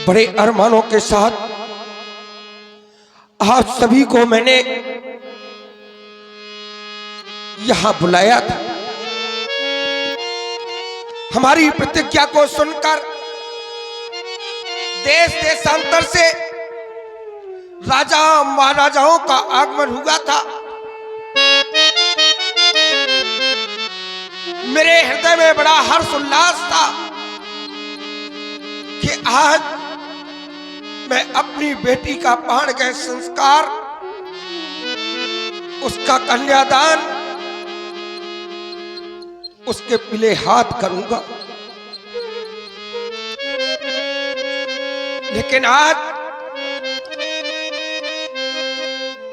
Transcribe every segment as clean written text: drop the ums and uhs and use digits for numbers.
बड़े अरमानों के साथ आप सभी को मैंने यहां बुलाया था। हमारी प्रतिज्ञा को सुनकर देश देशांतर से राजा महाराजाओं का आगमन हुआ था। मेरे हृदय में बड़ा हर्ष उल्लास था कि आज मैं अपनी बेटी का प्राण गए संस्कार, उसका कन्यादान उसके पीले हाथ करूंगा। लेकिन आज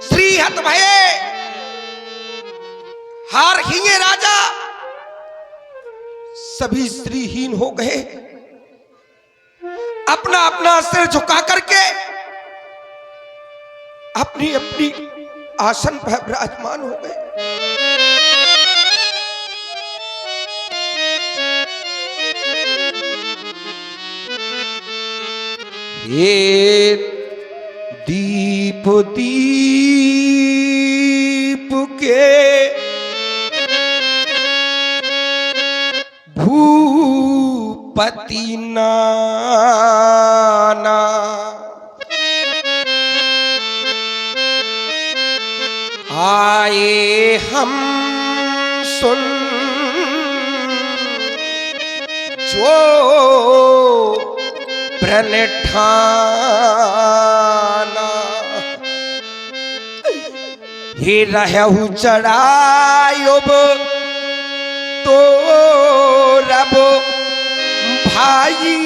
श्री हत भये हार हींगे राजा सभी श्रीहीन हो गए, अपना अपना सिर झुका करके अपनी अपनी आसन पर विराजमान हो गए। ये दीप दीप के भूपति नाना, आए हम सुन जो प्रण ठाना, हे रहु चढ़ायुब तो रब भाई,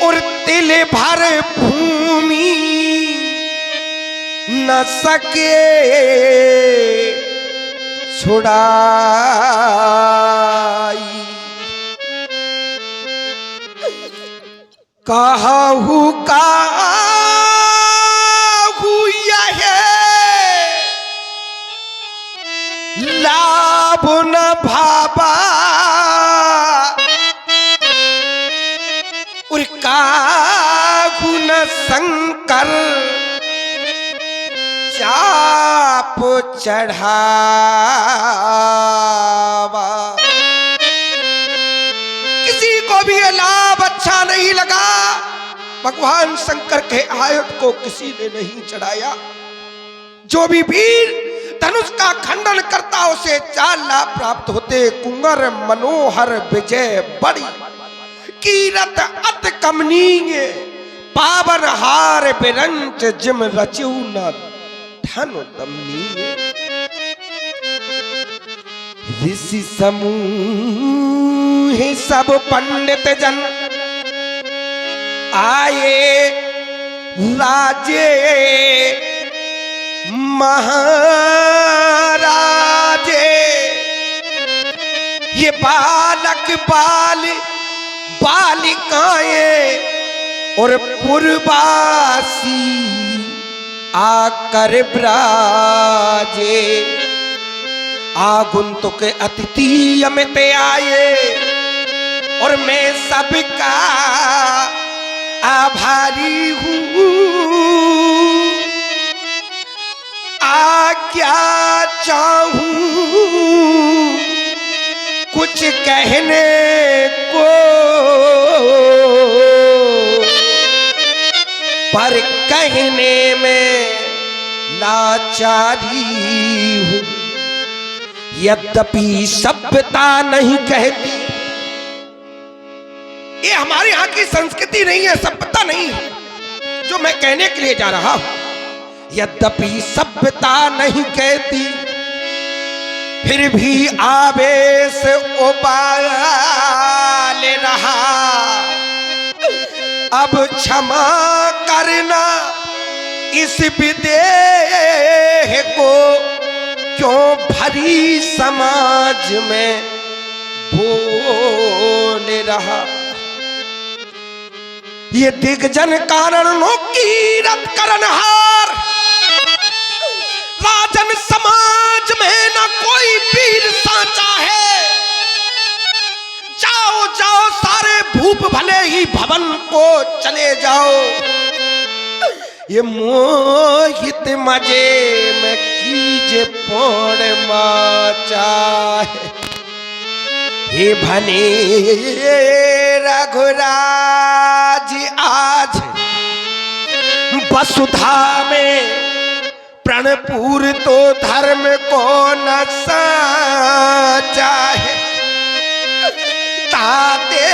और तिल भर भूमि न सके छुड़ाई, कहू काहू यह लाभ न भाबा, और काहू न शंकर चाप चढ़ावा। किसी को भी ये लाभ अच्छा नहीं लगा, भगवान शंकर के आयुध को किसी ने नहीं चढ़ाया। जो भी वीर धनुष का खंडन करता उसे 4 लाभ प्राप्त होते, कुंवर मनोहर विजय बड़ी, कीरत अत कमनीय पावन हार बिरंच जिम रचू न धन दमनीय। ऋषि समूह सब पंडित जन आए राजे महाराजे, ये बालक बालिकाएं और पुरवासी आकर ब्राजे, आगुंतुक अतिथि अमित आए और मैं सबका आभारी हूँ। आज्ञा चाहूं कुछ कहने को, पर कहने में लाचारी हूं। यद्यपि सभ्यता नहीं कहती, ये हमारे यहाँ की संस्कृति नहीं है, सभ्यता नहीं है जो मैं कहने के लिए जा रहा हूं। यद्यपि सभ्यता नहीं कहती, फिर भी आवेश उबाल रहा। अब क्षमा करना इस विदेह को, क्यों भरी समाज में बोल रहा। ये दिग्जन कारणों की रत करनहार, राजन समाज में न कोई वीर सांचा है। भले ही भवन को चले जाओ, ये मोहित मजे में कीजे पूर्णिमा चाहे। हे भने रघुराज आज वसुधा में प्रणपुर तो धर्म को न साचा है। ताते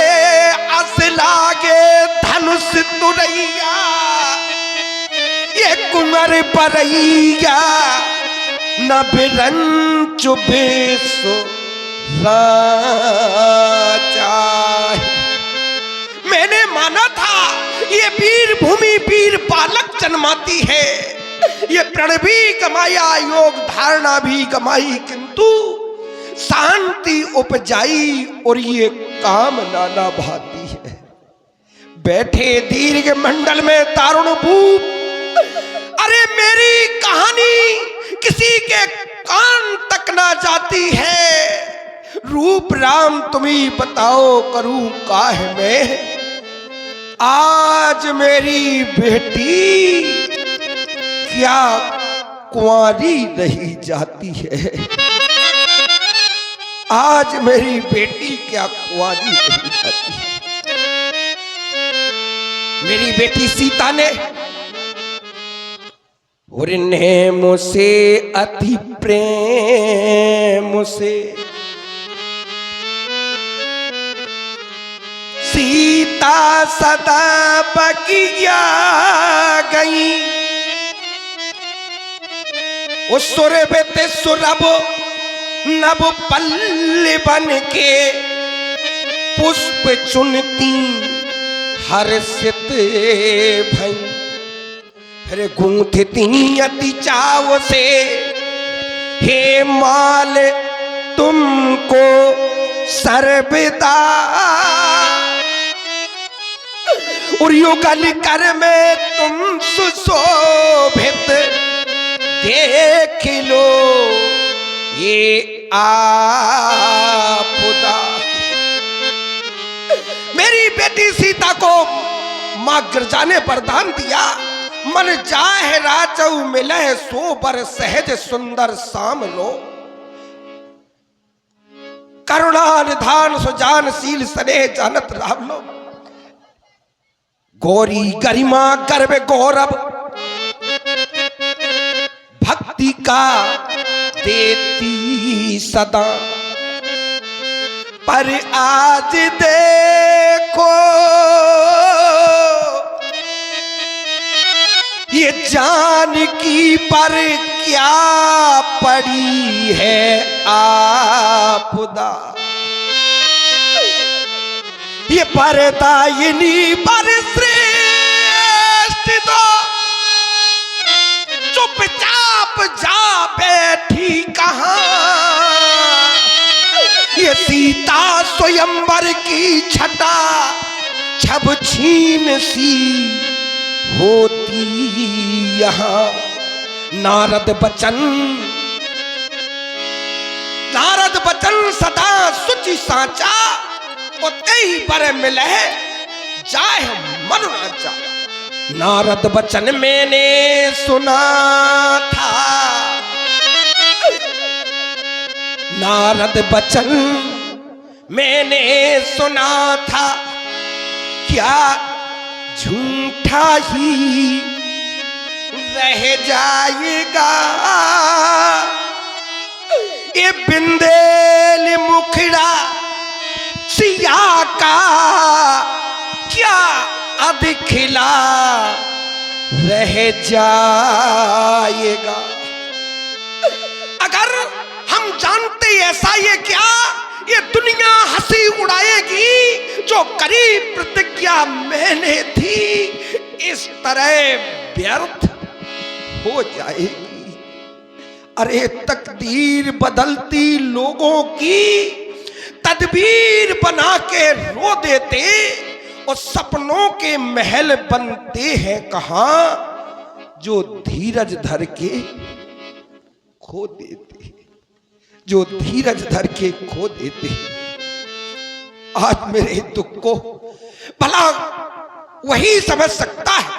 अस लागे धनुष तुरैया, ये कुंवर परैया न बिरंच बेसो राजा है। मैंने माना था ये वीर भूमि वीर बालक जन्माती है, ये प्रण भी कमाया योग धारणा भी कमाई, किंतु शांति उपजाई और ये काम नाना भाती है। बैठे दीर्घ मंडल में तारुण भूप, अरे मेरी कहानी किसी के कान तक ना जाती है। रूप राम तुम्ही बताओ करूं काहे में, आज मेरी बेटी क्या कुंवारी रही जाती है। आज मेरी बेटी क्या कुंवारी रही जाती है। मेरी बेटी सीता ने और ने मुझसे अति प्रेम से सीता सदा बगिया गई, उस सुर बेते सुरभ नभ पल्ले बन के पुष्प चुनती हर्षित भई। फिर गूंथती अति चाव से हे माल तुमको सर्वदा, और युगल कर में तुम सुशोभित देख लो ये आपदा। मेरी बेटी सीता को मां गिरजा ने वरदान दिया, मन चाहे राजऊ मिले सो बर सहज सुंदर साम लो। करुणा निधान सुजानशील स्नेह जानत राम लो। गौरी गरिमा गर्भ गौरव भक्ति का देती सदा, पर आज देखो ये जानकी पर क्या पड़ी है आपदा। ये परदायिनी पर श्रेष्ठ दो चुपचाप जा बैठी कहां। ये सीता स्वयंवर की छटा छब छीन सी होती यहाँ। नारद बचन सदा सुचि साचा, उतई पर मिले जाए मन राजा। नारद बचन मैंने सुना था, नारद बचन मैंने सुना था, क्या झूठा ही रह जाएगा। ये बिंदेल मुखड़ा सिया का क्या अधखिला रह जाएगा। अगर हम जानते ऐसा ये क्या, ये दुनिया हंसी उड़ाएगी। जो करी प्रतिज्ञा मैंने थी इस तरह व्यर्थ हो जाएगी। अरे तकदीर बदलती लोगों की, तदबीर बना के रो देते और सपनों के महल बनते हैं कहां, जो धीरज धर के खो देते, जो धीरज धर के खो देते। आज मेरे दुख को भला वही समझ सकता है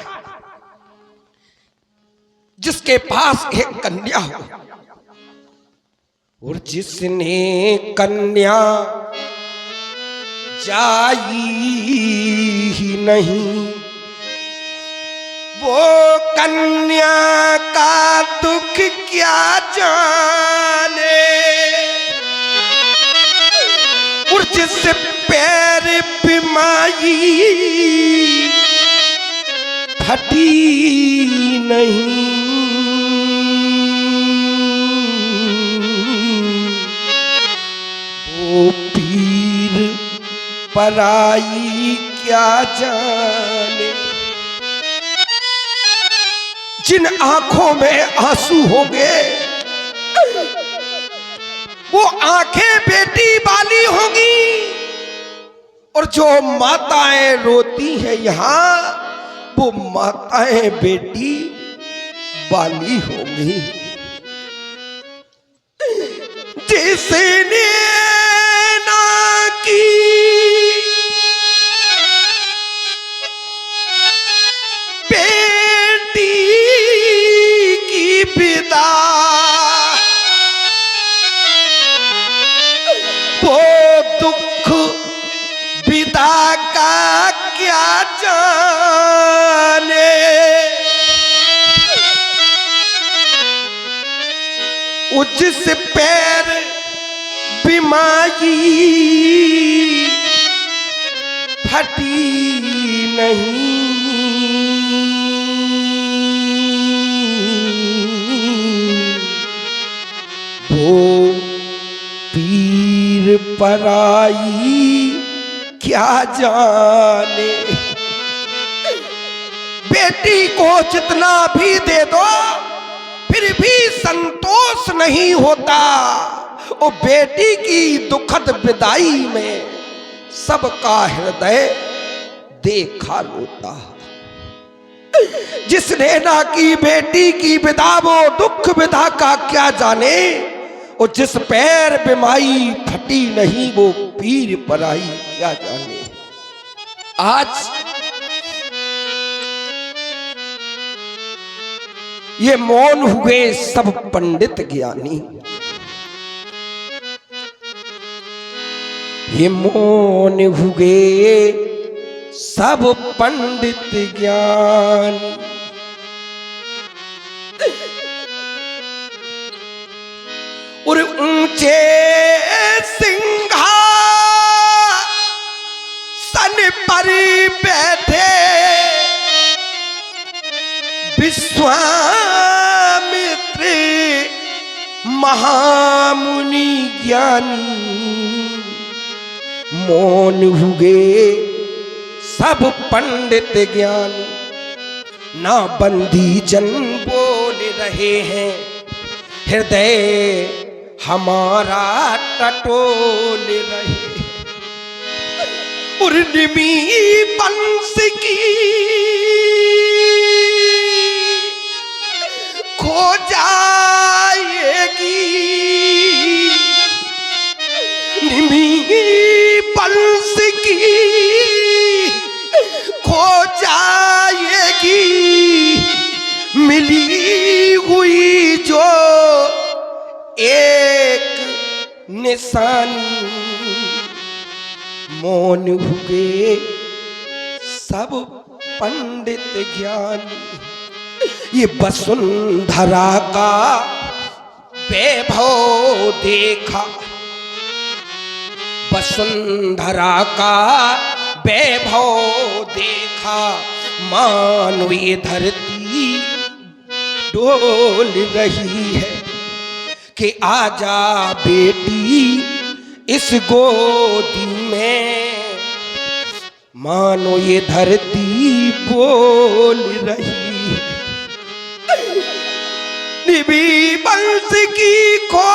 जिसके पास एक कन्या हो, और जिसने कन्या जाई ही नहीं, वो कन्या का दुख क्या जाने। और जिस पैर बिमाई फटी नहीं, वो पीर पराई क्या जाने। जिन आंखों में आंसू होंगे वो आंखें बेटी वाली होंगी, और जो माताएं रोती हैं यहां वो माताएं बेटी वाली होंगी। जिसने ना की बेटी की विदा, वो दुख विदा का क्या जाने। जिस पैर बिमाई फटी नहीं, वो पीर पराई क्या जाने। बेटी को जितना भी दे दो फिर भी संतोष नहीं होता, और बेटी की दुखद विदाई में सबका हृदय देखा रोता। जिसने ना की बेटी की विदा वो दुख विदा का क्या जाने, और जिस पैर बिमाई फटी नहीं वो पीर पराई क्या जाने। आज ये मौन हुए सब पंडित ज्ञानी, ये मौन हुए सब पंडित ज्ञानी। और ऊंचे सिंहासन पर बैठे विश्वामित्र महामुनि ज्ञानी, मौन हुए सब पंडित ज्ञानी। ना बंदी जन बोल रहे हैं, हृदय हमारा टटोल रहे। और निमी वंश की खो जाएगी, निमी वंश की खो जाएगी, मिली हुई जो एक निशानी। मौन हुए सब पंडित ज्ञानी, ये वसुंधरा का वैभव देखा, वसुंधरा का वैभव देखा। मानो ये धरती डोल रही है, कि आजा बेटी इस गोदी में, मानो ये धरती बोल रही है। निमी वंश की खो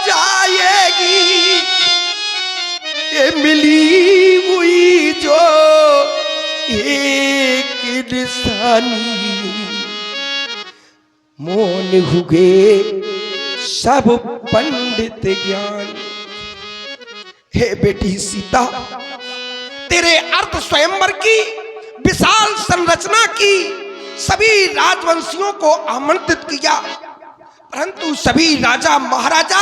जाएगी, ये मिली हुई जो एक निशानी। मौन हुए सब पंडित ज्ञान। हे बेटी सीता, तेरे अर्ध स्वयंवर की विशाल संरचना की, सभी राजवंशियों को आमंत्रित किया, परंतु सभी राजा महाराजा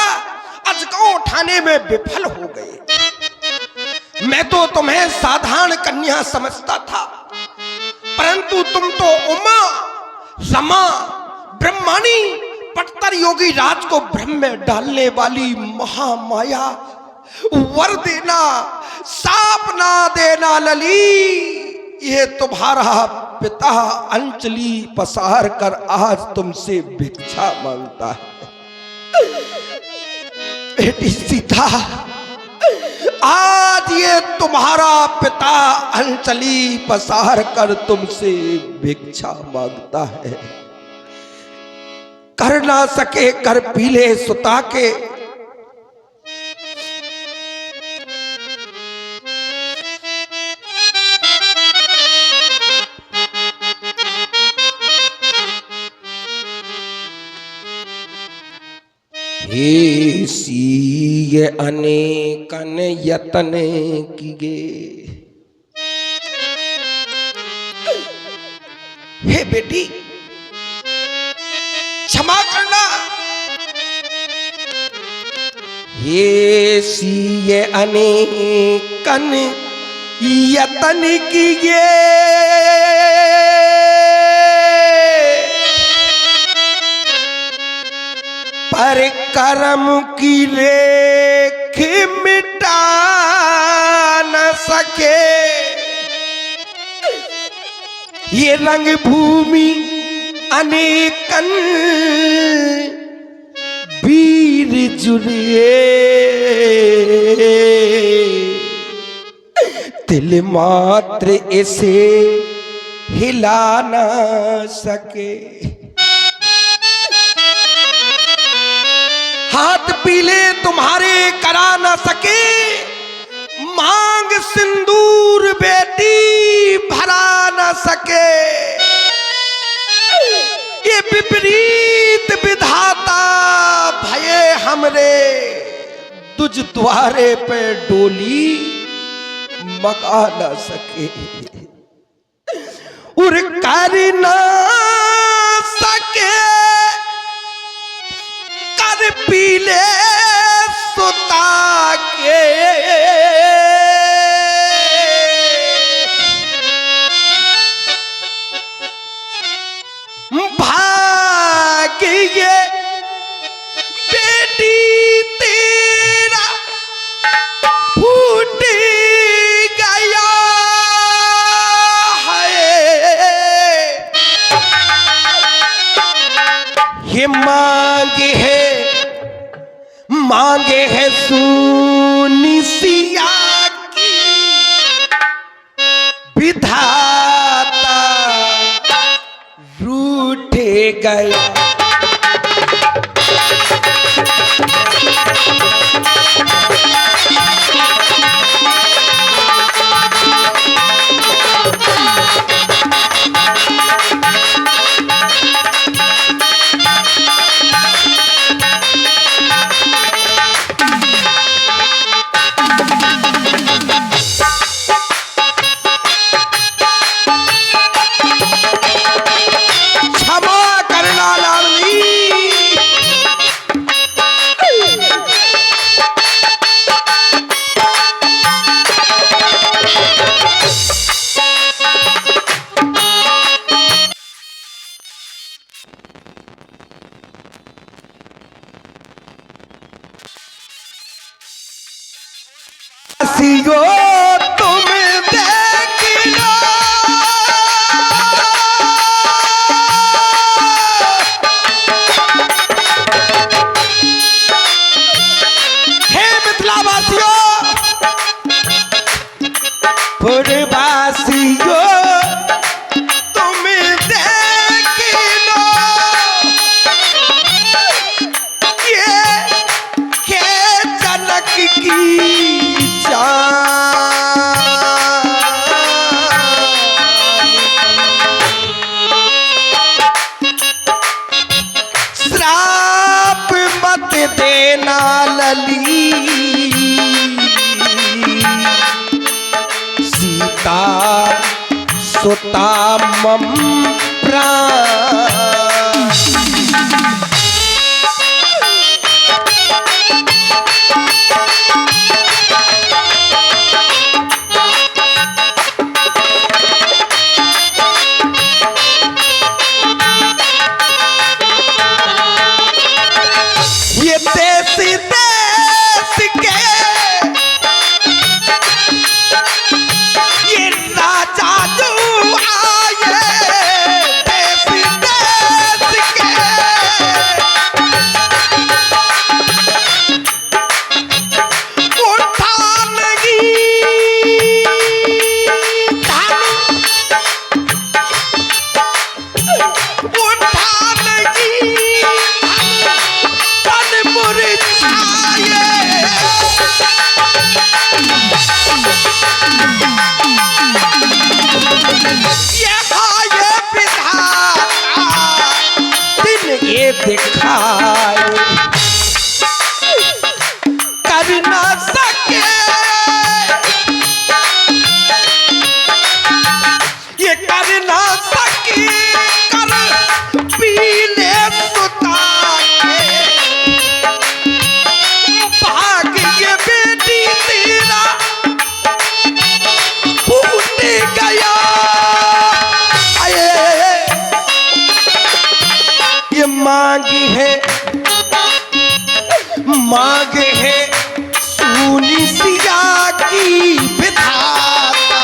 अजगौ उठाने में विफल हो गए। मैं तो तुम्हें साधारण कन्या समझता था, परंतु तुम तो उमा, रमा, ब्रह्माणी, पट्टर योगी राज को भ्रम में डालने वाली महामाया, वर देना साप ना देना लली, ये तुम्हारा पिता अंजलि पसार कर आज तुमसे भिक्षा मांगता है। बेटी सीता, आज ये तुम्हारा पिता अंजलि पसार कर तुमसे भिक्षा मांगता है। कर ना सके कर पीले सुता के, हे सीय अनेकन यतन किए। हे बेटी, क्षमा करना। हे सीय अनेकन यतन किए, पर कर्म की रेख मिटा न सके। ये रंग भूमि अनेकन वीर जुड़े, दिल मात्र इसे हिला न सके। हाथ पीले तुम्हारे करा न सके, मांग सिंदूर बेटी भरा न सके। ये विपरीत विधाता भये हमरे, तुझ द्वारे पे डोली मका न सके। उर कर न सके पीले सुता के, भाग्य बेटी तेरा फूट गया है। ये मांगे है सुनी सिया की, विधाता रूठे गया। तुम देख लो, हे मिथिलावासियों, पुरवासियों, तुम देख लो, ये जनक की श्राप मत देना लली, सुता मम प्राण। ये देश देश के ये राजा जो आए, देश देश के उठानगी दिखाए कर ना सके, ये कर ना सके कर पीले सुता के भाग्य बेटी तेरा फूट गया। ये मांगी है मांग है सूनी सिया की विधाता।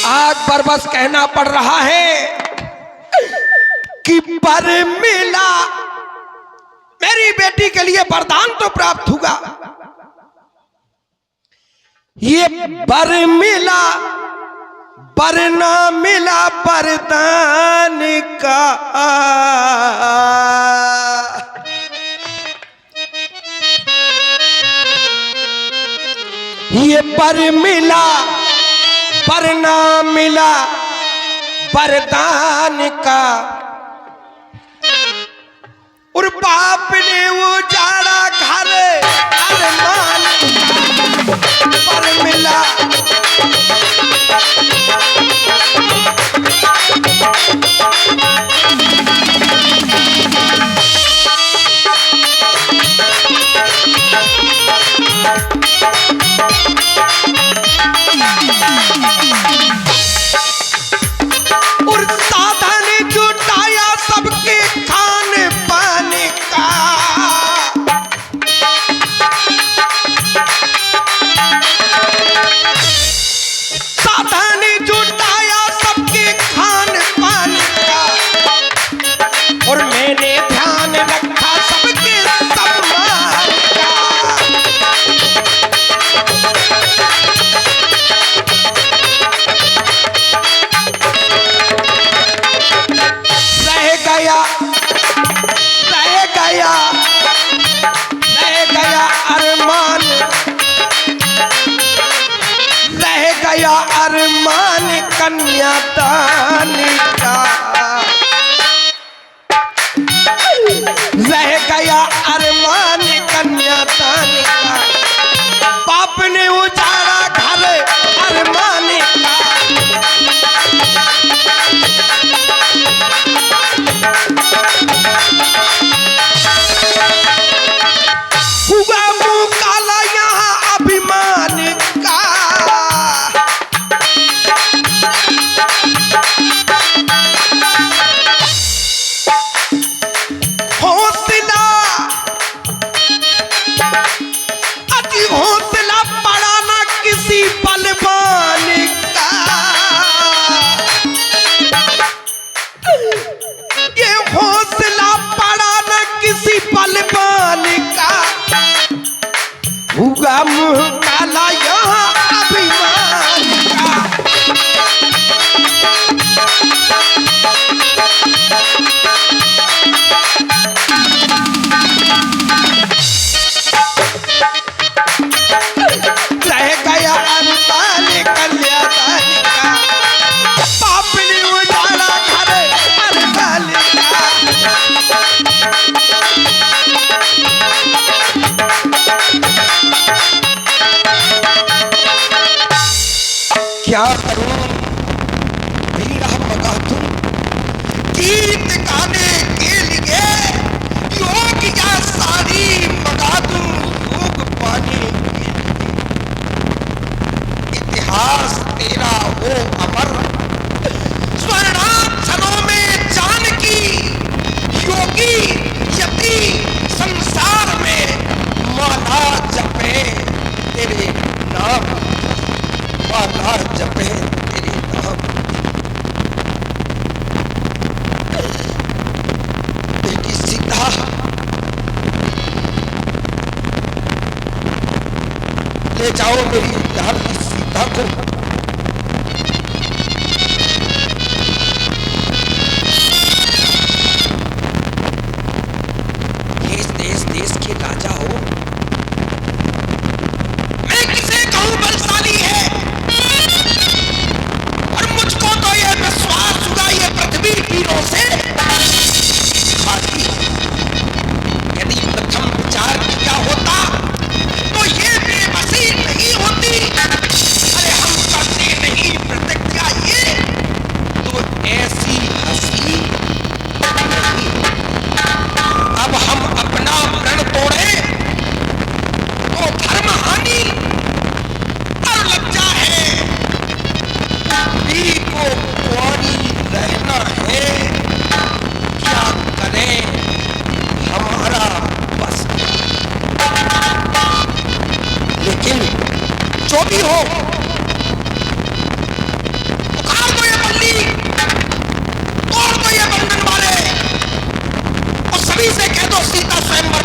आज पर बस कहना पड़ रहा है कि वर मिला, मेरी बेटी के लिए वरदान तो प्राप्त हुआ, ये वर मिला वर ना मिला वरदान का। ये वर मिला पर ना मिला वरदान का, और बाप ने उजाड़ा घर अरमान पर मिला। और साधन जुटाया सबके खाने पाने का, साधन जुटाया सबके खाने पाने का, और मैंने ध्यान रखा सबके सम्मान का। रह गया अरमान, रह गया अरमान कन्यादान का, रह गया अरमान कन्यादान का। बाप ने उजाड़ा घर अरमान का, हुआ मुंह काला यहाँ अभिमान का। ठाकुर, ये इस देश के राजा हो, मैं किसे कहूं बलशाली है, और मुझको तो ये विश्वास हुआ ये पृथ्वी वीरों से खाती। यदि प्रथम विचार किया होता तो ये बेबसी नहीं होती। अरे हम करते नहीं प्रतिज्ञा ये तो ऐसी हंसी नहीं। अब हम अपना प्रण तोड़े तो धर्म हानि और लज्जा है, पी को कुंवारी रहना है, क्या करें हमारा बस। लेकिन जो भी हो, उखाड़ दो ये बल्ली, तोड़ दो ये बंधन वाले, और सभी से कह दो सीता स्वयंवर